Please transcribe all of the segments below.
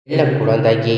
செல்ல குழந்தையே,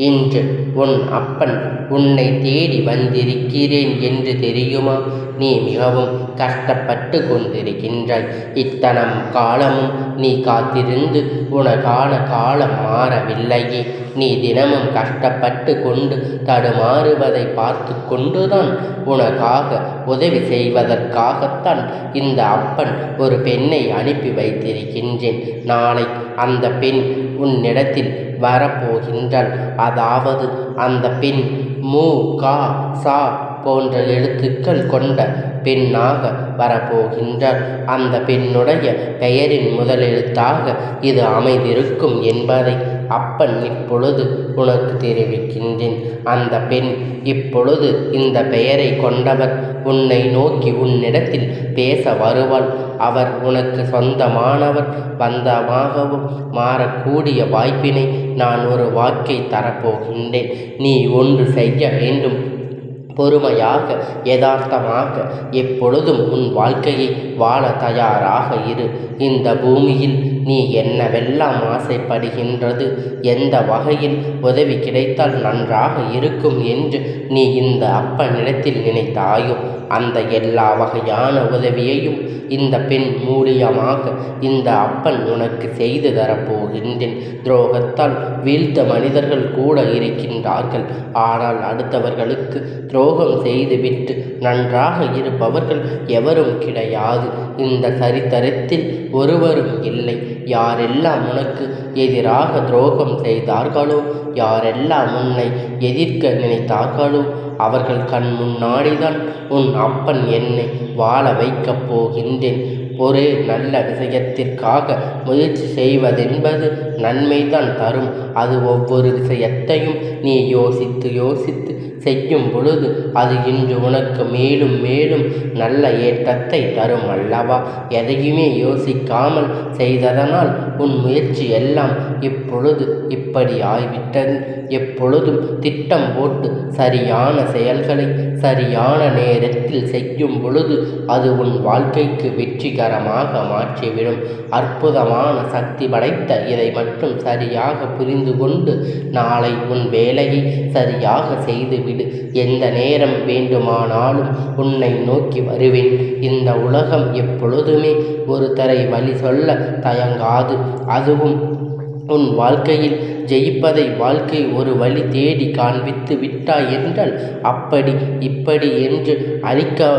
இன்று உன் அப்பன் உன்னை தேடி வந்திருக்கிறேன் என்று தெரியுமா? நீ மிகவும் கஷ்டப்பட்டு கொண்டிருக்கின்றாய். இத்தனம் காலமும் நீ காத்திருந்து உனக்கான காலம் மாறவில்லையே. நீ தினமும் கஷ்டப்பட்டு கொண்டு தடுமாறுவதை பார்த்து கொண்டுதான் உனக்காக உதவி செய்வதற்காகத்தான் இந்த அப்பன் ஒரு பெண்ணை அனுப்பி வைத்திருக்கின்றேன். நாளை அந்த பெண் உன்னிடத்தில் வரப்போகின்றாள். அதாவது அந்த பெண் மு கா சா போன்ற எழுத்துக்கள் கொண்ட பெண்ணாக வரப்போகின்றார். அந்த பெண்ணுடைய பெயரின் முதலெழுத்தாக இது அமைந்திருக்கும் என்பதை அப்பன் இப்பொழுது உனக்கு தெரிவிக்கின்றேன். அந்த பெண் இப்பொழுது இந்த பெயரை கொண்டவர் உன்னை நோக்கி உன்னிடத்தில் பேச வருவாள். அவர் உனக்கு சொந்தமானவர் பந்தமாகவும் மாறக்கூடிய வாய்ப்பினை நான் ஒரு வாக்கை தரப்போகின்றேன். நீ ஒன்று செய்ய வேண்டும். பொறுமையாக யதார்த்தமாக எப்பொழுதும் உன் வாழ்க்கையை வாழ தயாராக இரு. இந்த பூமியில் நீ என்னவெல்லாம் ஆசைப்படுகின்றது, எந்த வகையில் உதவி கிடைத்தால் நன்றாக இருக்கும் என்று நீ இந்த அப்பனிடத்தில் நினைத்தாயோ அந்த எல்லா வகையான உதவியையும் இந்த பெண் மூலியமாக இந்த அப்பன் உனக்கு செய்து தரப்போகின்றேன். துரோகத்தால் வீழ்த்த மனிதர்கள் கூட இருக்கின்றார்கள். ஆனால் அடுத்தவர்களுக்கு துரோகம் செய்துவிட்டு நன்றாக இருப்பவர்கள் எவரும் கிடையாது. இந்த சரித்திரத்தில் ஒருவரும் இல்லை. யாரெல்லாம் உனக்கு எதிராக துரோகம் செய்தார்களோ, யாரெல்லாம் உன்னை எதிர்க்க நினைத்தார்களோ அவர்கள் கண் முன்னாடிதான் உன் அப்பன் என்னை வாழ வைக்கப் போகின்றேன். ஒரே நல்ல விஷயத்திற்காக முயற்சி செய்வதென்பது நன்மைதான் தரும். அது ஒவ்வொரு விஷயத்தையும் நீ யோசித்து செய்யும் பொழுது அது இன்று உனக்கு மேலும் மேலும் நல்ல ஏற்றத்தை தரும் அல்லவா? எதையுமே யோசிக்காமல் செய்ததனால் உன் முயற்சி எல்லாம் இப்பொழுது இப்படி ஆய்விட்டது. எப்பொழுதும் திட்டம் போட்டு சரியான செயல்களை சரியான நேரத்தில் செய்யும் பொழுது அது உன் வாழ்க்கைக்கு வெற்றிகரமாக மாற்றிவிடும். அற்புதமான சக்தி படைத்த இதை மட்டும் சரியாக புரிந்து கொண்டு நாளை உன் வேலையை சரியாக செய்துவிடு. எந்த நேரம் வேண்டுமானாலும் உன்னை நோக்கி வருவேன். இந்த உலகம் எப்பொழுதுமே ஒரு தரை வழி சொல்ல தயங்காது. அதுவும் உன் வாழ்க்கையில் ஜெயிப்பதை வாழ்க்கை ஒரு வழி தேடி காண்பித்து விட்டாய் என்றால் அப்படி இப்படி என்று அழிக்க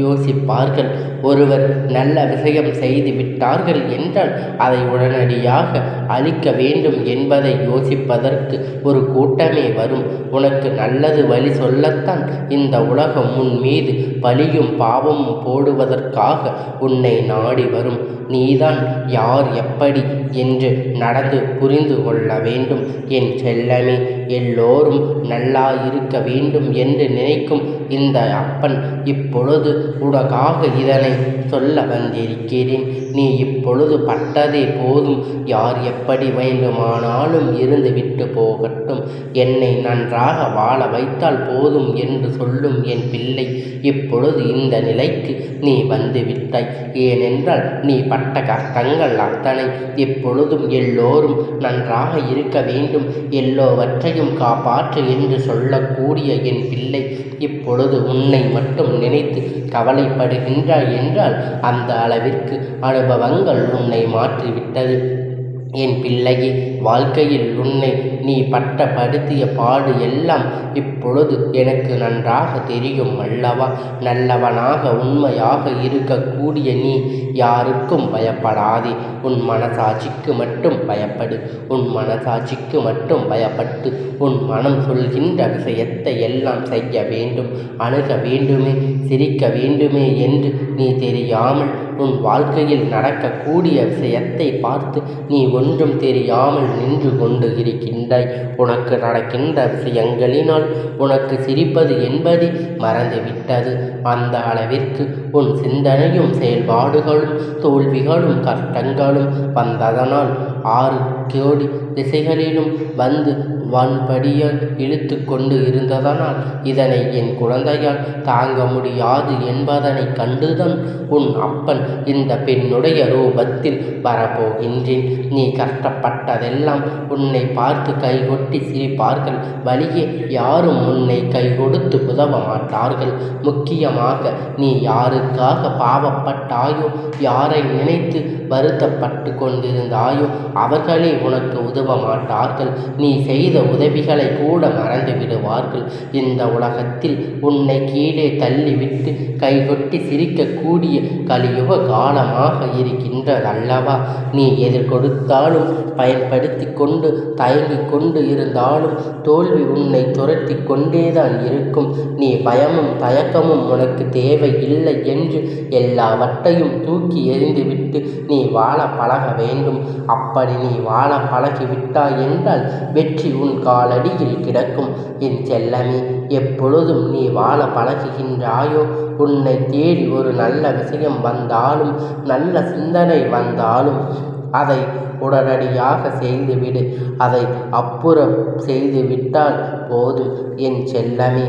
யோசிப்பார்கள். ஒருவர் நல்ல விஷயம் செய்து விட்டார்கள் என்றால் அதை உடனடியாக அழிக்க வேண்டும் என்பதை யோசிப்பதற்கு ஒரு கூட்டமே வரும். உனக்கு நல்லது வழி சொல்லத்தான் இந்த உலகம் உன் மீது பழியும் பாவமும் போடுவதற்காக உன்னை நாடி வரும். நீதான் யார் எப்படி என்று நடந்து புரிந்து கொள்ள வேண்டும். என் செல்லமே, எல்லோரும் நல்லா இருக்க வேண்டும் என்று நினைக்கும் இந்த அப்பன் இப்பொழுது உனக்காக இதனை சொல்ல வந்திருக்கிறேன். நீ இப்பொழுது பட்டதே போதும். யார் எப்படி வேண்டுமானாலும் இருந்து விட்டு போகட்டும். என்னை நன்றாக வாழ வைத்தால் போதும் என்று சொல்லும் என் பிள்ளை, இப்பொழுது இந்த நிலைக்கு நீ வந்து விட்டாய். ஏனென்றால் நீ பட்ட கஷ்டங்கள் அத்தனை இப்பொழுதும் எல்லோரும் நன்றாக இருக்க வேண்டும், எல்லோவற்றையும் காப்பாற்று என்று சொல்லக்கூடிய என் பிள்ளை இப்பொழுது உன்னை மட்டும் நினைத்து கவலைப்படுகின்றாய் என்றால் அந்த அளவிற்கு அனுபவங்கள் உன்னை மாற்றிவிட்டது. என் பிள்ளையே, வாழ்க்கையில் உன்னை நீ படுத்திய பாடு எல்லாம் இப்பொழுது எனக்கு நன்றாக தெரியும் அல்லவா? நல்லவனாக உண்மையாக இருக்கக்கூடிய நீ யாருக்கும் பயப்படாதே. உன் மனசாட்சிக்கு மட்டும் பயப்படு. உன் மனசாட்சிக்கு மட்டும் பயப்பட்டு உன் மனம் சொல்கின்ற விஷயத்தை எல்லாம் செய்ய வேண்டும், அணுக வேண்டுமே, சிரிக்க வேண்டுமே என்று நீ தெரியாமல் உன் வாழ்க்கையில் நடக்கக்கூடிய விஷயத்தை பார்த்து நீ ஒன்றும் தெரியாமல் நின்று கொண்டு இருக்கின்றாய். உனக்கு நடக்கின்ற விஷயங்களினால் உனக்கு சிரிப்பது என்பது மறந்துவிட்டது. அந்த அளவிற்கு உன் சிந்தனையும் செயல்பாடுகளும் தோல்விகளும் கஷ்டங்களும் வந்ததனால் 6 கோடி திசைகளிலும் வந்து வான்படியால் இழுத்து கொண்டு இருந்ததனால் இதனை என் குழந்தையால் தாங்க முடியாது என்பதனை கண்டுதான் உன் அப்பன் இந்த பெண்ணுடைய ரூபத்தில் வரப்போகின்றேன். நீ கஷ்டப்பட்டதெல்லாம் உன்னை பார்த்து கைகொட்டி சிரிப்பார்கள். வழியே யாரும் உன்னை கை கொடுத்து உதவ மாட்டார்கள். முக்கியமாக நீ யாருக்காக பாவப்பட்டாயோ, யாரை நினைத்து வருத்தப்பட்டு கொண்டிருந்தாயோ அவர்களே உனக்கு உதவ மாட்டார்கள். நீ செய்த உதவிகளை கூட மறந்து விடுவார்கள். இந்த உலகத்தில் உன்னை கீழே தள்ளிவிட்டு கைகொட்டி சிரிக்கக்கூடிய கலியுக காலமாக இருக்கின்றதல்லவா? நீ எதிர் கொடுத்தாலும் பயன்படுத்தி கொண்டு தயங்கி கொண்டு இருந்தாலும் தோல்வி உன்னை துரத்தி கொண்டேதான் இருக்கும். நீ பயமும் தயக்கமும் உனக்கு தேவை இல்லை என்று எல்லாவற்றையும் தூக்கி எறிந்துவிட்டு நீ வாழ பழக வேண்டும். அப்படி நீ வாழ பழகிவிட்டாய் என்றால் வெற்றி உன் காலடியில் கிடக்கும். என் செல்லமே, எப்பொழுதும் நீ வாழ பழகுகின்றாயோ, உன்னை தேடி ஒரு நல்ல விஷயம் வந்தாலும் நல்ல சிந்தனை வந்தாலும் அதை உடனடியாக செய்துவிடு. அதை அப்புறம் செய்துவிட்டால் போதும் என் செல்லமே.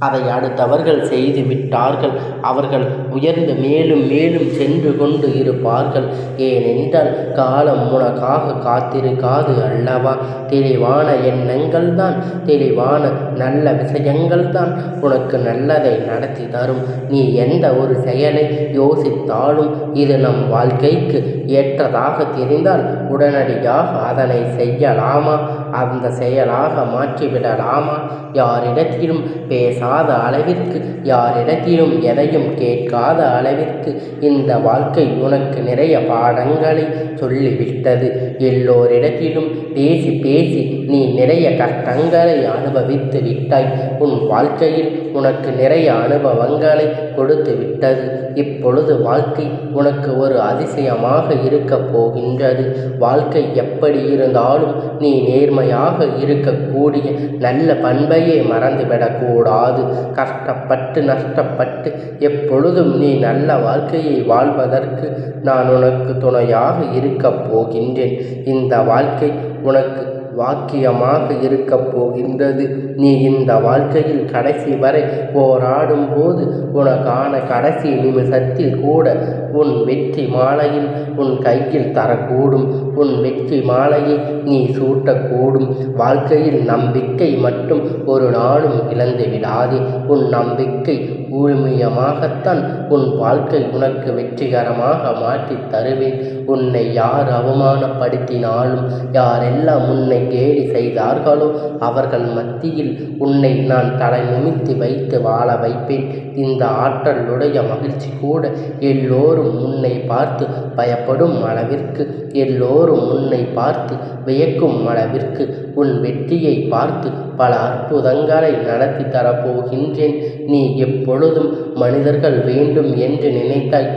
அதை அடுத்தவர்கள் செய்து விட்டார்கள். அவர்கள் உயர்ந்து மேலும் மேலும் சென்று கொண்டு இருப்பார்கள். ஏனென்றால் காலம் உனக்காக காத்திருக்காது அல்லவா? தெளிவான எண்ணங்கள் தான், தெளிவான நல்ல விஷயங்கள் தான் உனக்கு நல்லதை நடத்தி தரும். நீ எந்த ஒரு செயலை யோசித்தாலும் இது நம் வாழ்க்கைக்கு ஏற்றதாக தெரிந்தால் உடனடியாக அதனை செய்யலாமா, அந்த செயலாக மாற்றிவிடலாமா? யாரிடத்திலும் பேசாத அளவிற்கு, யாரிடத்திலும் எதையும் கேட்காத அளவிற்கு இந்த வாழ்க்கை உனக்கு நிறைய பாடங்களை சொல்லிவிட்டது. எல்லோரிடத்திலும் பேசி பேசி நீ நிறைய கஷ்டங்களை அனுபவித்து விட்டாய். உன் வாழ்க்கையில் உனக்கு நிறைய அனுபவங்களை கொடுத்து விட்டது. இப்பொழுது வாழ்க்கை உனக்கு ஒரு அதிசயமாக இருக்கப் போகின்றது. வாழ்க்கை எப்படி இருந்தாலும் நீ நேர்மையாக இருக்கக்கூடிய நல்ல பண்பையே மறந்துவிடக்கூடாது. கஷ்டப்பட்டு நஷ்டப்பட்டு எப்பொழுதும் நீ நல்ல வாழ்க்கையை வாழ்வதற்கு நான் உனக்கு துணையாக இருக்கப் போகின்றேன். இந்த வாழ்க்கை உனக்கு வாக்கியமாக இருக்கப் போகின்றது. நீ இந்த வாழ்க்கையில் கடைசி வரை போராடும் போது உனக்கான கடைசி நிமிஷத்தில் கூட உன் வெற்றி மாலையில் உன் கையில் தரக்கூடும். உன் வெற்றி மாலையை நீ சூட்டக்கூடும். வாழ்க்கையில் நம்பிக்கை மட்டும் ஒரு நாளும் இழந்து விடாதே. உன் நம்பிக்கை ஊழ்மியமாகத்தான் உன் வாழ்க்கை உனக்கு வெற்றிகரமாக மாற்றித் தருவேன். உன்னை யார் அவமானப்படுத்தினாலும், யாரெல்லாம் உன்னை கேலி செய்தார்களோ அவர்கள் மத்தியில் உன்னை நான் தலை நிமிர்த்தி வைத்து வாழ வைப்பேன். இந்த ஆற்றலுடைய மகிழ்ச்சி கூட எல்லோரும் உன்னை பார்த்து பயப்படும் அளவிற்கு, எல்லோரும் உன்னை பார்த்து வியக்கும் அளவிற்கு உன் வெற்றியை பார்த்து பல அற்புதங்களை நடத்தி தரப்போகின்றேன். நீ எப்பொழுதும் மனிதர்கள் வேண்டும் என்று நினைத்தாய்.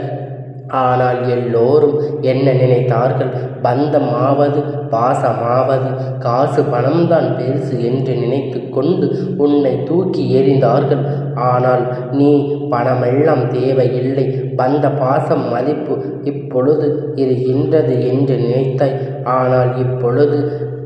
ஆனால் எல்லோரும் என்ன நினைத்தார்கள்? பந்தமாவது பாசமாவது காசு பணம்தான் பெருசு என்று நினைத்து கொண்டு உன்னை தூக்கி எறிந்தார்கள். ஆனால் நீ பணமெல்லாம் தேவையில்லை, பந்த பாசம் மதிப்பு இப்பொழுது இருக்கின்றது என்று நினைத்தாய். ஆனால் இப்பொழுது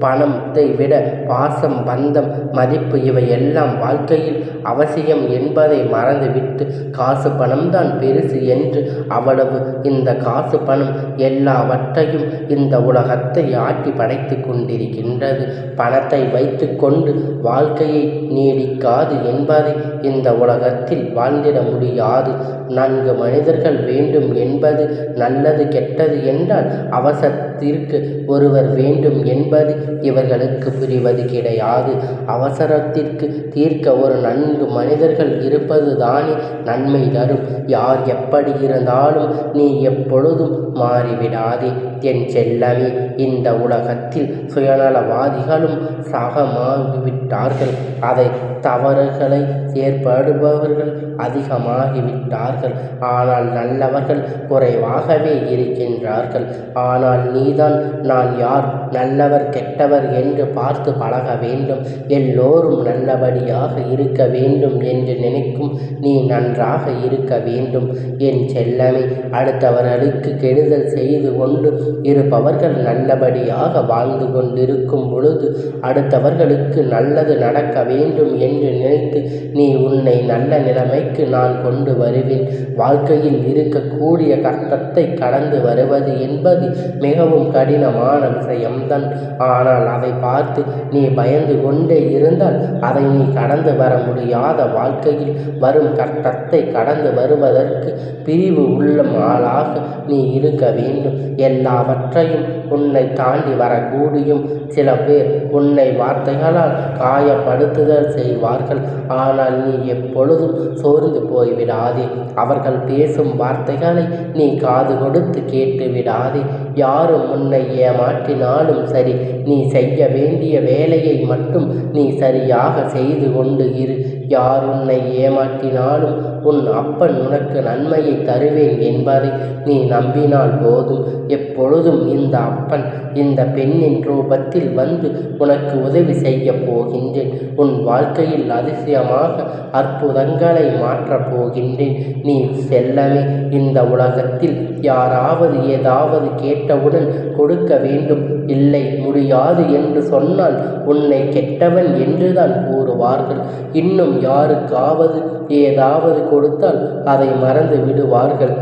பணத்தை விட பாசம், பந்தம், மதிப்பு இவையெல்லாம் வாழ்க்கையில் அவசியம் என்பதை மறந்துவிட்டு காசு பணம்தான் பெருசு என்று அவ்வளவு இந்த காசு பணம் எல்லாவற்றையும் இந்த உலகத்தை ஆட்டி படைத்து கொண்டிருக்கின்றது. பணத்தை வைத்து கொண்டு வாழ்க்கையை நீடிக்காது என்பதை இந்த உலகத்தில் வாழ்ந்திட முடியாது. 4 மனிதர்கள் வேண்டும் என்பது நல்லது கெட்டது என்றால் அவசரத்திற்கு ஒருவர் வேண்டும் என்பது இவர்களுக்கு புரிவது கிடையாது. அவசரத்திற்கு தீர்க்க ஒரு 4 மனிதர்கள் இருப்பது தானே நன்மை தரும். யார் எப்படி இருந்தாலும் நீ எப்பொழுதும் மாறிவிடாதே என் செல்லமே. இந்த உலகத்தில் சுயநலவாதிகளும் சகமாகிவிட்டார்கள். அதை தவறுகளை செயற்படுபவர்கள் அதிகமாகிவிட்டார்கள். ஆனால் நல்லவர்கள் குறைவாகவே இருக்கின்றார்கள். ஆனால் நீதான் நான் யார், நல்லவர் கெட்டவர் என்று பார்த்து பழக வேண்டும். எல்லோரும் நல்லபடியாக இருக்க வேண்டும் என்று நினைக்கும் நீ நன்றாக இருக்க வேண்டும் என் செல்லமே. அடுத்தவர்களுக்கு கெடுதல் செய்து கொண்டு இருப்பவர்கள் நல்லபடியாக வாழ்ந்து கொண்டிருக்கும் பொழுது அடுத்தவர்களுக்கு நல்லது நடக்க வேண்டும் என்று நினைத்து நீ உன்னை நல்ல நிலைமைக்கு நான் கொண்டு வருவேன். வாழ்க்கையில் இருக்கக்கூடிய கஷ்டத்தை கடந்து வருவது என்பது மிகவும் கடினமான விஷயம்தான். ஆனால் அதை பார்த்து நீ பயந்து கொண்டே இருந்தால் அதை நீ கடந்து வர முடியாத. வாழ்க்கையில் வரும் கஷ்டத்தை கடந்து வருவதற்கு பிரிவு உள்ள ஆளாக நீ இருக்க வேண்டும். எல்லாவற்றையும் உன்னை தாண்டி வரக்கூடியும் சில பேர் உன்னை வார்த்தைகளால் காயப்படுத்துதல் செய்வார்கள். ஆனால் நீ எப்பொழுதும் சோர்ந்து போய்விடாதே. அவர்கள் பேசும் வார்த்தைகளை நீ காது கொடுத்து கேட்டு விடாதே. யாரும் உன்னை ஏமாற்றினாலும் சரி, நீ செய்ய வேண்டிய வேலையை மட்டும் நீ சரியாக செய்து கொண்டு இரு. யார் உன்னை ஏமாற்றினாலும் உன் அப்பன் உனக்கு நன்மையை தருவேன் என்பதை நீ நம்பினால் போதும். எப்பொழுதும் இந்த அப்பன் இந்த பெண்ணின் ரூபத்தில் வந்து உனக்கு உதவி செய்ய போகின்றேன். உன் வாழ்க்கையில் அதிசயமாக அற்புதங்களை மாற்றப் போகின்றேன். நீ செல்லமே, இந்த உலகத்தில் யாராவது ஏதாவது கேட்டவுடன் கொடுக்க வேண்டும். இல்லை, முடியாது என்று சொன்னால் உன்னை கெட்டவன் என்றுதான் கூறுவார்கள். இன்னும் யாருக்காவது ஏதாவது கொடுத்தால் அதை மறந்து விடுவார்கள்.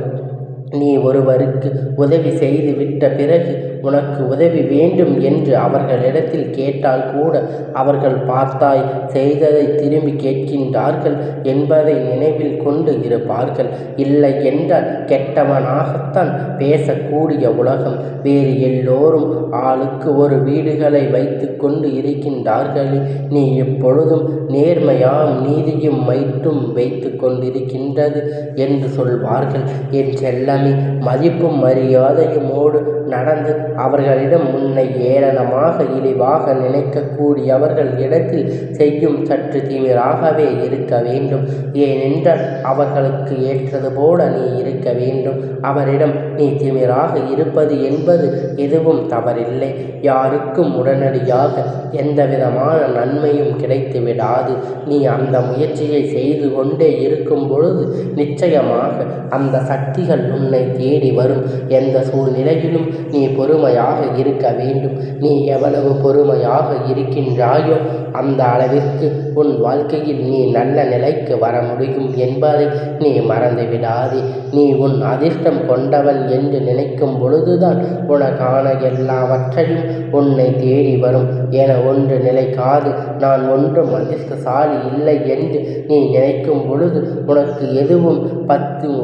நீ ஒருவருக்கு உதவி செய்து விட்ட பிறகு உனக்கு உதவி வேண்டும் என்று அவர்களிடத்தில் கேட்டால் கூட அவர்கள் பார்த்தாய் செய்ததை திரும்பி கேட்கின்றார்கள் என்பதை நினைவில் கொண்டு இருப்பார்கள். இல்லை என்றால் கெட்டவனாகத்தான் பேசக்கூடிய உலகம். வேறு எல்லோரும் ஆளுக்கு ஒரு வீடுகளை வைத்து கொண்டு இருக்கின்றார்களே, நீ எப்பொழுதும் நேர்மையாம் நீதியும் மட்டும் வைத்து கொண்டிருக்கின்றது என்று சொல்வார்கள். என் செல்லமே, மதிப்பும் மரியாதையுமோடு நடந்து அவர்களிடம் உன்னை ஏளனமாக இழிவாக நினைக்கக்கூடியவர்கள் இடத்தில் செய்யும் சற்று திமிராகவே இருக்க வேண்டும். ஏனென்றால் அவர்களுக்கு ஏற்றது போல நீ இருக்க வேண்டும். அவரிடம் நீ திமிராக இருப்பது என்பது எதுவும் தவறில்லை. யாருக்கும் உடனடியாக எந்தவிதமான நன்மையும் கிடைத்து விடாது. நீ அந்த முயற்சியை செய்து கொண்டே இருக்கும் பொழுது நிச்சயமாக அந்த சக்திகள் உன்னை தேடி வரும். எந்த சூழ்நிலையிலும் நீ பொறுமையாக இருக்க வேண்டும். நீ எவ்வளவு பொறுமையாக இருக்கின்றாயோ அந்த அளவிற்கு உன் வாழ்க்கையில் நீ நல்ல நிலைக்கு வர முடியும் என்பதை நீ மறந்துவிடாதே. நீ உன் அதிர்ஷ்டம் கொண்டவன் என்று நினைக்கும் பொழுதுதான் உனக்கான எல்லாவற்றையும் உன்னை தேடி வரும் என ஒன்று நிலைக்காது. நான் ஒன்றும் அதிர்ஷ்டசாலி இல்லை என்று நீ நினைக்கும் பொழுது உனக்கு எதுவும்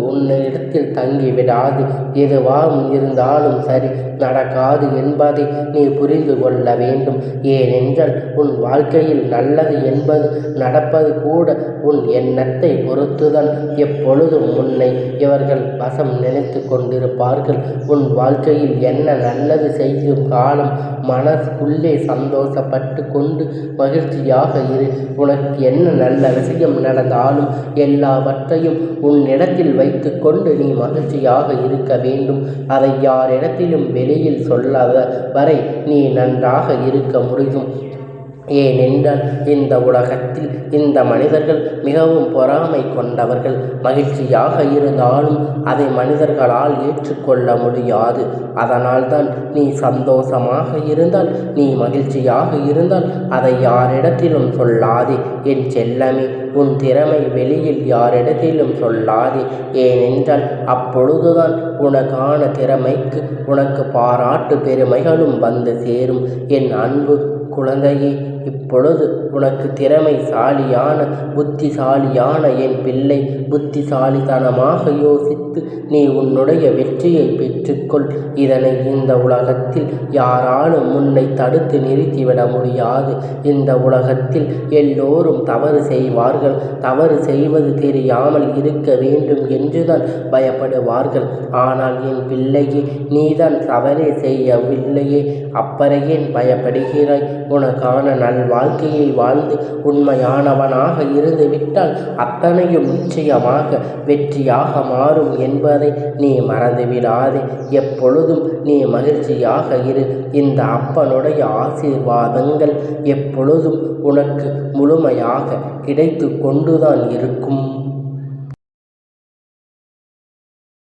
உன்னிடத்தில் தங்கிவிடாது. எதுவாக இருந்தாலும் சரி நடக்காது என்பதை நீ புரிந்து கொள்ள வேண்டும். ஏனென்றால் உன் வாழ்க்கையில் நல்லது என்பது நடப்பது கூட உன் எண்ணத்தை பொறுத்துதான். எப்பொழுதும் உன்னை இவர்கள் வசம் நினைத்து கொண்டிருப்பார்கள். உன் வாழ்க்கையில் என்ன நல்லது செய்யும் காலம் மனசுக்குள்ளே சந்தோஷப்பட்டு கொண்டு மகிழ்ச்சியாக இரு. உனக்கு என்ன நல்ல விஷயம் நடந்தாலும் எல்லாவற்றையும் உன்னிடத்தில் வைத்து கொண்டு நீ மகிழ்ச்சியாக இருக்க வேண்டும். அதை யாரிடத்திலும் வெளியில் சொல்லாத வரை நீ நன்றாக இருக்க முடியும். ஏனென்றால் இந்த உலகத்தில் இந்த மனிதர்கள் மிகவும் பொறாமை கொண்டவர்கள். மகிழ்ச்சியாக இருந்தாலும் அதை மனிதர்களால் ஏற்றுக்கொள்ள முடியாது. அதனால்தான் நீ சந்தோஷமாக இருந்தால், நீ மகிழ்ச்சியாக இருந்தால் அதை யாரிடத்திலும் சொல்லாதே. என் செல்லமே, உன் திறமை வெளியில் யாரிடத்திலும் சொல்லாதே. ஏனென்றால் அப்பொழுதுதான் உனக்கான திறமைக்கு உனக்கு பாராட்டு பெருமைகளும் வந்து சேரும். என் அன்பு குழந்தையே, இப்பொழுது உனக்கு திறமைசாலியான புத்திசாலியான என் பிள்ளை, புத்திசாலித்தனமாக யோசித்து நீ உன்னுடைய வெற்றியை பெற்றுக்கொள். இதனை இந்த உலகத்தில் யாராலும் உன்னை தடுத்து நிறுத்திவிட முடியாது. இந்த உலகத்தில் எல்லோரும் தவறு செய்வார்கள். தவறு செய்வது தெரியாமல் இருக்க வேண்டும் என்றுதான் பயப்படுவார்கள். ஆனால் என் பிள்ளையே, நீதான் தவறே செய்யவில்லையே, அப்புறம் பயப்படுகிறாய்? உனக்கான நல்வாழ்க்கையை வாழ்ந்து உண்மையானவனாக இருந்து விட்டால் அத்தனையும் நிச்சயமாக வெற்றியாக மாறும் என்பதை நீ மறந்துவிடாதே. எப்பொழுதும் நீ மகிழ்ச்சியாக இரு. இந்த அப்பனுடைய ஆசீர்வாதங்கள் எப்பொழுதும் உனக்கு முழுமையாக கிடைத்து கொண்டுதான் இருக்கும்.